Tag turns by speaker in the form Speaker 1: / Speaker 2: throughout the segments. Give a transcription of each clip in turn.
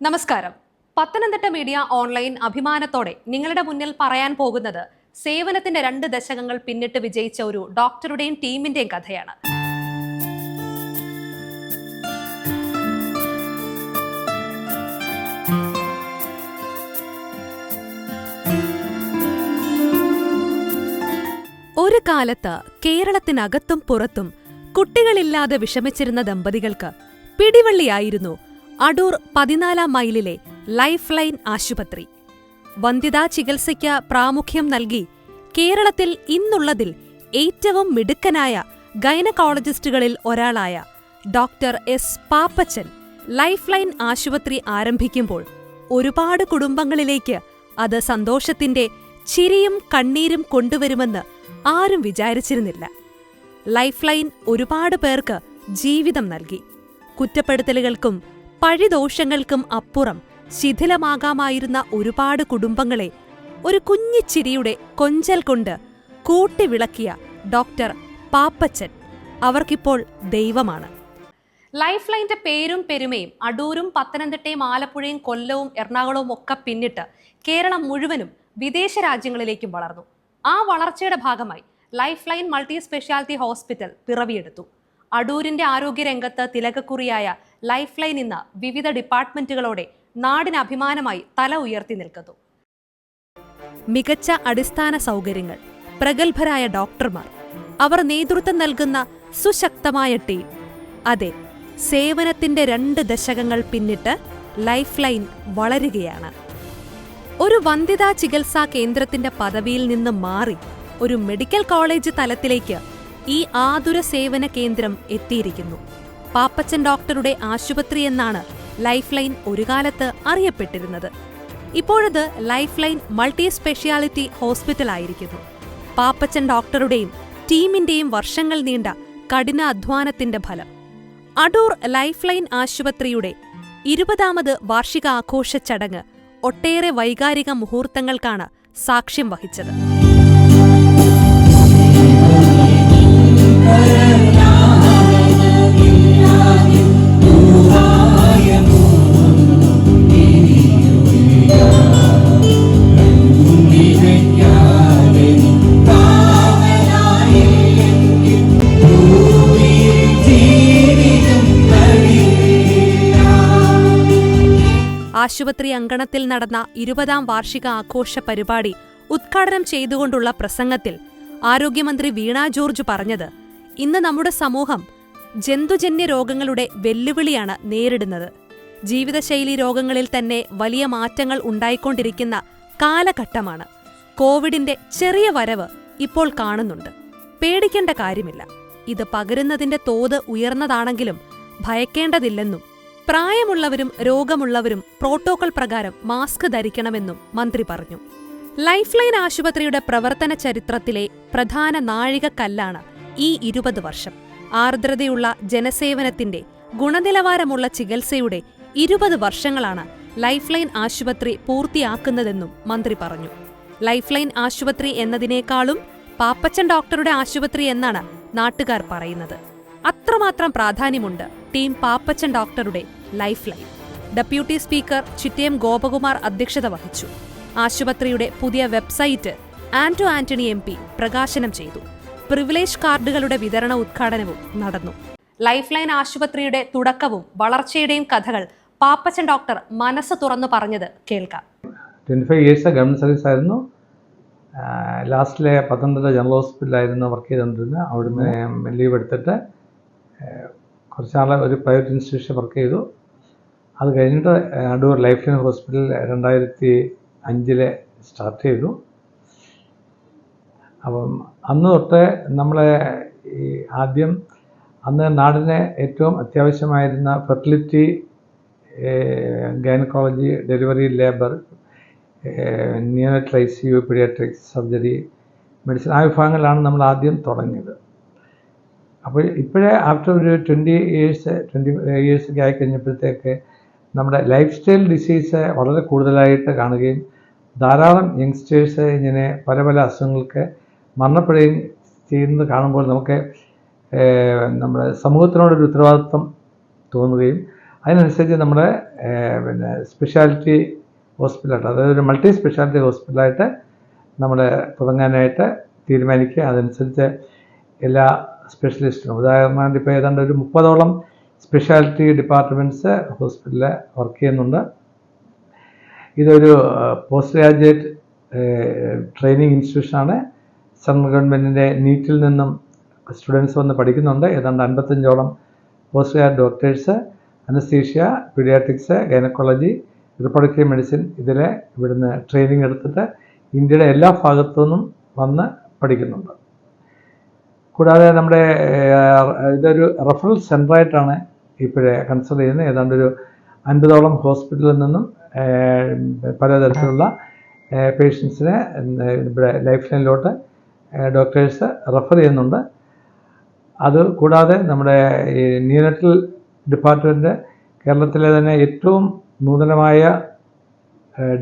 Speaker 1: നമസ്കാരം. Pathanamthitta media online അഭിമാനത്തോടെ നിങ്ങളുടെ മുന്നിൽ പറയാൻ പോകുന്നത് സേവനത്തിന്റെ 2 ദശകങ്ങൾ പിന്നിട്ട് വിജയിച്ച ഒരു ഡോക്ടറുടെയും ടീമിന്റെയും കഥയാണ്. ഒരു കാലത്ത് കേരളത്തിനകത്തും പുറത്തും കുട്ടികളില്ലാതെ വിഷമിച്ചിരുന്ന ദമ്പതികൾക്ക് പിടിവള്ളിയായിരുന്നു അടൂർ 14 മൈലിലെ ലൈഫ് ലൈൻ ആശുപത്രി. വന്ധ്യതാ ചികിത്സയ്ക്ക് പ്രാമുഖ്യം നൽകി കേരളത്തിൽ ഇന്നുള്ളതിൽ ഏറ്റവും മിടുക്കനായ ഗൈനക്കോളജിസ്റ്റുകളിൽ ഒരാളായ doctor S Pappachan life line ആശുപത്രി ആരംഭിക്കുമ്പോൾ ഒരുപാട് കുടുംബങ്ങളിലേക്ക് അത് സന്തോഷത്തിന്റെ ചിരിയും കണ്ണീരും കൊണ്ടുവരുമെന്ന് ആരും വിചാരിച്ചിരുന്നില്ല. ലൈഫ് ലൈൻ ഒരുപാട് പേർക്ക് ജീവിതം നൽകി. കുറ്റപ്പെടുത്തലുകൾക്കും പഴിദോഷങ്ങൾക്കും അപ്പുറം ശിഥിലമാകാമായിരുന്ന ഒരുപാട് കുടുംബങ്ങളെ ഒരു കുഞ്ഞിച്ചിരിയുടെ കൊഞ്ചൽ കൊണ്ട് കൂട്ടിവിളക്കിയ ഡോക്ടർ പാപ്പച്ചൻ അവർക്കിപ്പോൾ ദൈവമാണ്. ലൈഫ് ലൈൻ്റെ പേരും പെരുമയും അടൂരും പത്തനംതിട്ടയും ആലപ്പുഴയും കൊല്ലവും എറണാകുളവും ഒക്കെ പിന്നിട്ട് കേരളം മുഴുവനും വിദേശ രാജ്യങ്ങളിലേക്കും വളർന്നു. ആ വളർച്ചയുടെ ഭാഗമായി life line multi speciality hospital പിറവിയെടുത്തു. അടൂരിന്റെ ആരോഗ്യരംഗത്ത് തിലകക്കുറിയായ ലൈഫ് ലൈൻ ഇന്ന് വിവിധ ഡിപ്പാർട്ട്മെന്റുകളോടെ നാടിന് അഭിമാനമായി തല ഉയർത്തി നിൽക്കുന്നു. മികച്ച അടിസ്ഥാന സൗകര്യങ്ങൾ, പ്രഗത്ഭരായ ഡോക്ടർമാർ, അവർ നേതൃത്വം നൽകുന്ന സുശക്തമായ ടീം. അതെ, സേവനത്തിന്റെ 2 ദശകങ്ങൾ പിന്നിട്ട് ലൈഫ് ലൈൻ വളരുകയാണ്. ഒരു വന്ധ്യതാ ചികിത്സാ കേന്ദ്രത്തിന്റെ പദവിയിൽ നിന്ന് മാറി ഒരു മെഡിക്കൽ കോളേജ് തലത്തിലേക്ക് ഈ ആതുര സേവന കേന്ദ്രം എത്തിയിരിക്കുന്നു. പാപ്പച്ചൻ ഡോക്ടറുടെ ആശുപത്രി എന്നാണ് ലൈഫ് ലൈൻ ഒരു കാലത്ത് അറിയപ്പെട്ടിരുന്നത്. ഇപ്പോഴത് life line multi speciality hospital ആയിരിക്കുന്നു. പാപ്പച്ചൻ ഡോക്ടറുടെയും ടീമിന്റെയും വർഷങ്ങൾ നീണ്ട കഠിന അധ്വാനത്തിന്റെ ഫലം. അടൂർ ലൈഫ് ലൈൻ ആശുപത്രിയുടെ 20ാമത് വാർഷികാഘോഷ ചടങ്ങ് ഒട്ടേറെ വൈകാരിക മുഹൂർത്തങ്ങൾക്കാണ് സാക്ഷ്യം വഹിച്ചത്. ആശുപത്രി അങ്കണത്തിൽ നടന്ന 20ാം വാർഷിക ആഘോഷ പരിപാടി ഉദ്ഘാടനം ചെയ്തുകൊണ്ടുള്ള പ്രസംഗത്തിൽ ആരോഗ്യമന്ത്രി വീണ ജോർജ് പറഞ്ഞത്, ഇന്ന് നമ്മുടെ സമൂഹം ജന്തുജന്യ രോഗങ്ങളുടെ വെല്ലുവിളിയാണ് നേരിടുന്നത്. ജീവിതശൈലി രോഗങ്ങളിൽ തന്നെ വലിയ മാറ്റങ്ങൾ ഉണ്ടായിക്കൊണ്ടിരിക്കുന്ന കാലഘട്ടമാണ്. കോവിഡിന്റെ ചെറിയ വരവ് ഇപ്പോൾ കാണുന്നുണ്ട്. പേടിക്കേണ്ട കാര്യമില്ല. ഇത് പകരുന്നതിന്റെ തോത് ഉയർന്നതാണെങ്കിലും ഭയക്കേണ്ടതില്ലെന്നും പ്രായമുള്ളവരും രോഗമുള്ളവരും പ്രോട്ടോകോൾ പ്രകാരം മാസ്ക് ധരിക്കണമെന്നും മന്ത്രി പറഞ്ഞു. ലൈഫ് ലൈൻ ആശുപത്രിയുടെ പ്രവർത്തന ചരിത്രത്തിലെ പ്രധാന നാഴികക്കല്ലാണ് ഈ 20 വർഷം. ആർദ്രതയുള്ള ജനസേവനത്തിന്റെ ഗുണനിലവാരമുള്ള ചികിത്സയുടെ 20 വർഷങ്ങളാണ് ലൈഫ് ലൈൻ ആശുപത്രി പൂർത്തിയാക്കുന്നതെന്നും മന്ത്രി പറഞ്ഞു. ലൈഫ് ലൈൻ ആശുപത്രി എന്നതിനേക്കാളും പാപ്പച്ചൻ ഡോക്ടറുടെ ആശുപത്രി എന്നാണ് നാട്ടുകാർ പറയുന്നത്. അത്രമാത്രം പ്രാധാന്യമുണ്ട് ടീം പാപ്പച്ചൻ ഡോക്ടറുടെ life line. Deputy speaker Chittayam Gopakumar അധ്യക്ഷത വഹിച്ചു. ആശുപത്രിയുടെ പുതിയ വെബ്സൈറ്റ് ആന്റണി MP പ്രകാശനം ചെയ്തു. പ്രിവിലേജ് കാർഡുകളുടെ വിതരണ ഉദ്ഘാടനവും നടന്നു. ലൈഫ് ലൈൻ ആശുപത്രിയുടെ തുടക്കവും വളർച്ചയുടെയും കഥകൾ പാപ്പച്ചൻ ഡോക്ടർ മനസ്സ് തുറന്നു പറഞ്ഞത് കേൾക്കാം.
Speaker 2: 25 ഇയേഴ്സ് ഗവൺമെന്റ് സർവീസ് ആയിരുന്നു. ലാസ്റ്റിലെ പത്തനംതിട്ട ജനറൽ ഹോസ്പിറ്റലായിരുന്നു വർക്ക് ചെയ്തുകൊണ്ടിരുന്നത്. അവിടുന്ന് ലീവ് എടുത്തിട്ട് കുറച്ചാൾ ഒരു പ്രൈവറ്റ് ഇൻസ്റ്റിറ്റ്യൂഷൻ വർക്ക് ചെയ്തു. അത് കഴിഞ്ഞിട്ട് Adoor life line hospital 2005 start ചെയ്തു. അപ്പം അന്ന് തൊട്ട് നമ്മളെ ഈ ആദ്യം അന്ന് നാടിന് ഏറ്റവും അത്യാവശ്യമായിരുന്ന fertility, gynaecology, delivery, labour, neonatal ICU, paediatrics, surgery, medicine, ആ വിഭാഗങ്ങളിലാണ് നമ്മൾ ആദ്യം തുടങ്ങിയത്. അപ്പോൾ ഇപ്പോഴേ ആഫ്റ്റർ ഒരു 20 ഇയേഴ്സൊക്കെ ആയിക്കഴിഞ്ഞപ്പോഴത്തേക്ക് നമ്മുടെ ലൈഫ് സ്റ്റൈൽ ഡിസീസ് വളരെ കൂടുതലായിട്ട് കാണുകയും ധാരാളം യങ്സ്റ്റേഴ്സ് ഇങ്ങനെ പല പല അസുഖങ്ങൾക്ക് മരണപ്പെടുകയും ചെയ്യുന്നത് കാണുമ്പോൾ നമുക്ക് നമ്മുടെ സമൂഹത്തിനോടൊരു ഉത്തരവാദിത്വം തോന്നുകയും അതിനനുസരിച്ച് നമ്മുടെ പിന്നെ സ്പെഷ്യാലിറ്റി ഹോസ്പിറ്റലായിട്ട്, അതായത് ഒരു മൾട്ടി സ്പെഷ്യാലിറ്റി ഹോസ്പിറ്റലായിട്ട് നമ്മൾ തുടങ്ങാനായിട്ട് തീരുമാനിക്കുക. അതനുസരിച്ച് എല്ലാ സ്പെഷ്യലിസ്റ്റിനും, ഉദാഹരണമായിട്ട് ഇപ്പോൾ ഏതാണ്ട് ഒരു 30ഓളം സ്പെഷ്യാലിറ്റി ഡിപ്പാർട്ട്മെൻറ്റ്സ് ഹോസ്പിറ്റലിൽ വർക്ക് ചെയ്യുന്നുണ്ട്. ഇതൊരു പോസ്റ്റ് ഗ്രാജുവേറ്റ് ട്രെയിനിങ് ഇൻസ്റ്റിറ്റ്യൂഷനാണ്. സെൻട്രൽ ഗവൺമെൻറ്റിൻ്റെ നീറ്റിൽ നിന്നും സ്റ്റുഡൻസ് വന്ന് പഠിക്കുന്നുണ്ട്. ഏതാണ്ട് 55ഓളം post graduate doctors, anaesthesia, paediatrics, gynaecology, reproductive medicine ഇവിടുന്ന് ട്രെയിനിങ് എടുത്തിട്ട് ഇന്ത്യയുടെ എല്ലാ ഭാഗത്തു നിന്നും വന്ന് പഠിക്കുന്നുണ്ട്. കൂടാതെ നമ്മുടെ ഇതൊരു റെഫറൽ സെൻ്ററായിട്ടാണ് ഇപ്പോഴേ കൺസിഡർ ചെയ്യുന്നത്. ഏതാണ്ട് ഒരു 50ഓളം ഹോസ്പിറ്റലിൽ നിന്നും പലതരത്തിലുള്ള പേഷ്യൻസിനെ ഇവിടെ ലൈഫ് ലൈനിലോട്ട് ഡോക്ടേഴ്സ് റെഫർ ചെയ്യുന്നുണ്ട്. അത് കൂടാതെ നമ്മുടെ ഈ നിയോനറ്റൽ ഡിപ്പാർട്ട്മെൻറ്റ് കേരളത്തിലെ തന്നെ ഏറ്റവും നൂതനമായ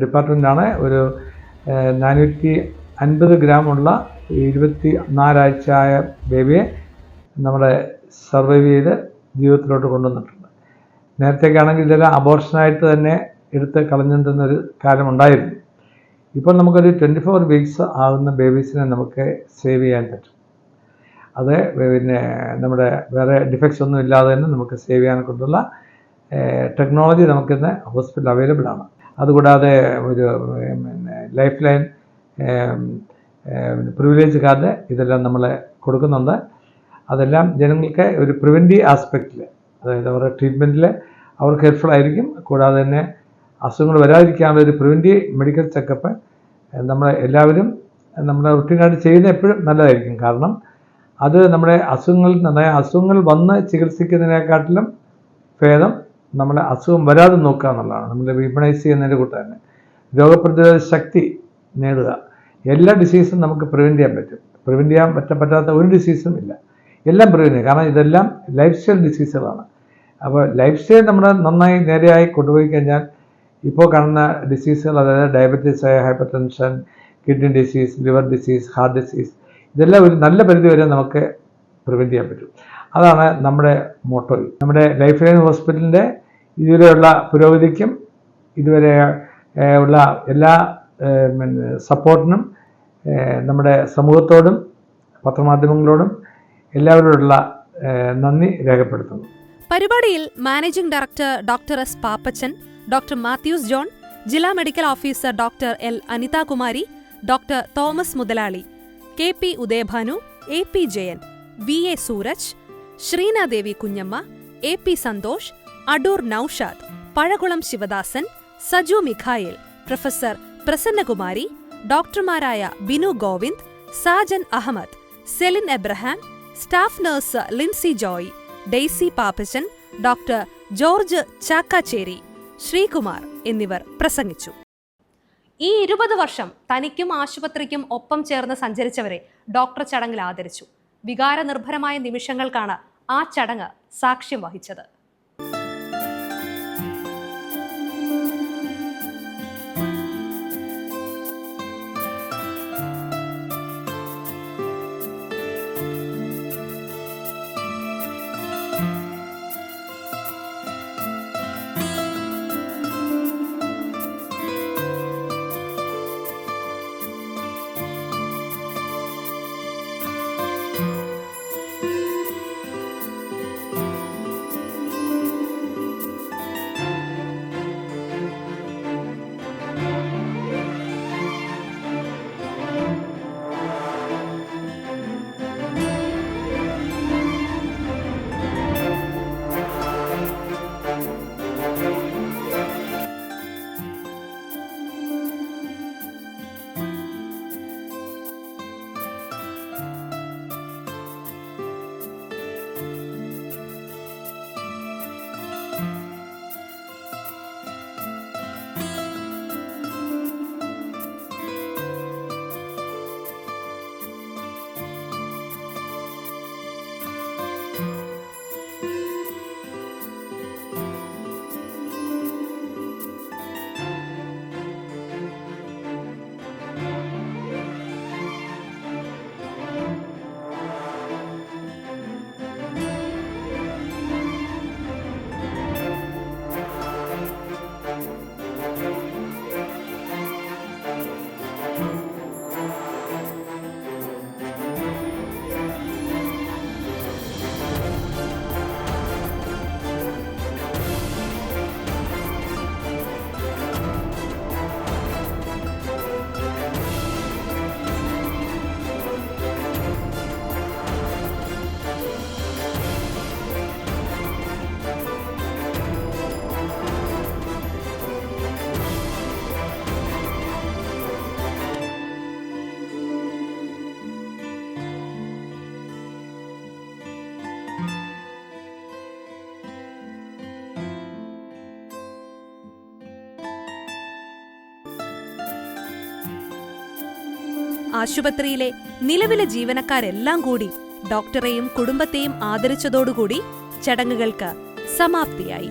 Speaker 2: ഡിപ്പാർട്ട്മെൻറ്റാണ്. ഒരു 450 ഗ്രാമുള്ള 24 ആഴ്ചയായ ബേബിയെ നമ്മുടെ സർവൈവ് ചെയ്ത് ജീവിതത്തിലോട്ട് കൊണ്ടുവന്നിട്ടുണ്ട്. നേരത്തേക്കാണെങ്കിൽ ഇതെല്ലാം അബോർഷനായിട്ട് തന്നെ എടുത്ത് കളഞ്ഞിട്ടുന്നൊരു കാലമുണ്ടായിരുന്നു. ഇപ്പോൾ നമുക്കൊരു 24 വീക്സ് ആകുന്ന ബേബീസിനെ നമുക്ക് സേവ് ചെയ്യാൻ പറ്റും. അത് പിന്നെ നമ്മുടെ വേറെ ഡിഫക്ട്സ് ഒന്നും ഇല്ലാതെ തന്നെ നമുക്ക് സേവ് ചെയ്യാൻ കൊണ്ടുള്ള ടെക്നോളജി നമുക്കിന്ന് ഹോസ്പിറ്റലിൽ അവൈലബിൾ ആണ്. അതുകൂടാതെ ഒരു പിന്നെ ലൈഫ് ലൈൻ പ്രിവിലേജ് കാർഡ് ഇതെല്ലാം നമ്മൾ കൊടുക്കുന്നുണ്ട്. അതെല്ലാം ജനങ്ങൾക്ക് ഒരു പ്രിവെൻറ്റീവ് ആസ്പെക്റ്റിൽ, അതായത് അവരുടെ ട്രീറ്റ്മെൻറ്റിൽ അവർക്ക് ഹെൽപ്ഫുൾ ആയിരിക്കും. കൂടാതെ തന്നെ അസുഖങ്ങൾ വരാതിരിക്കാനുള്ള ഒരു പ്രിവെൻറ്റീവ് മെഡിക്കൽ ചെക്കപ്പ് നമ്മൾ എല്ലാവരും നമ്മുടെ റുട്ടീനായിട്ട് ചെയ്യുന്നത് എപ്പോഴും നല്ലതായിരിക്കും. കാരണം അത് നമ്മുടെ അസുഖങ്ങൾ വന്ന് ചികിത്സിക്കുന്നതിനെക്കാട്ടിലും ഭേദം നമ്മളെ അസുഖം വരാതെ നോക്കുക എന്നുള്ളതാണ്. നമ്മൾ വിമണൈസ് ചെയ്യുന്നതിൻ്റെ കൂട്ട് തന്നെ രോഗപ്രതിരോധ ശക്തി നേടുക. എല്ലാ ഡിസീസും നമുക്ക് പ്രിവെൻറ്റ് ചെയ്യാൻ പറ്റും. പ്രിവെൻറ്റ് ചെയ്യാൻ പറ്റാത്ത ഒരു ഡിസീസും ഇല്ല. എല്ലാം പ്രിവെൻറ്റ് ചെയ്യും. കാരണം ഇതെല്ലാം ലൈഫ് സ്റ്റൈൽ ഡിസീസുകളാണ്. അപ്പോൾ ലൈഫ് സ്റ്റൈൽ നമ്മൾ നന്നായി നേരെയായി കൊണ്ടുപോയി കഴിഞ്ഞാൽ ഇപ്പോൾ കാണുന്ന ഡിസീസുകൾ, അതായത് diabetes, hyper tension, kidney disease, liver disease, heart disease, ഇതെല്ലാം ഒരു നല്ല പരിധി വരെ നമുക്ക് പ്രിവെൻറ്റ് ചെയ്യാൻ പറ്റും. അതാണ് നമ്മുടെ മോട്ടോ. നമ്മുടെ ലൈഫ് ലൈൻ ഹോസ്പിറ്റലിൻ്റെ ഇതുവരെയുള്ള പുരോഗതിക്കും ഇതുവരെ ഉള്ള എല്ലാ സപ്പോർട്ടിനും നമ്മുടെ സമൂഹത്തോടും പത്രമാധ്യമങ്ങളോടും എല്ലാവരോടുള്ള നന്ദി രേഖപ്പെടുത്തുന്നു.
Speaker 1: പരിപാടിയിൽ managing director doctor S Pappachan, doctor Mathews John, ജില്ലാ medical officer doctor L Anithakumari, doctor Thomas Muthalali, K P Udayabhanu, A P Jayan, V A Sooraj, Sreenadevi Kunjamma, A P Santhosh, Adoor Noushad, Pazhakulam Sivadasan, Saju Mikhael, professor Prasannakumari, ഡോക്ടർമാരായ Binu Govind, Sajan Ahammed, Celine Abraham, staff nurse Lincy Joy, Daisy Pappachan, doctor George Chakkachery, Sreekumar എന്നിവർ പ്രസംഗിച്ചു. ഈ 20 വർഷം തനിക്കും ആശുപത്രിക്കും ഒപ്പം ചേർന്ന് സഞ്ചരിച്ചവരെ ഡോക്ടർ ചടങ്ങിൽ ആദരിച്ചു. വികാരനിർഭരമായ നിമിഷങ്ങൾക്കാണ് ആ ചടങ്ങ് സാക്ഷ്യം വഹിച്ചത്. ആശുപത്രിയിലെ നിലവിലെ ജീവനക്കാരെല്ലാം കൂടി ഡോക്ടറെയും കുടുംബത്തെയും ആദരിച്ചതോടുകൂടി ചടങ്ങുകൾക്ക് സമാപ്തിയായി.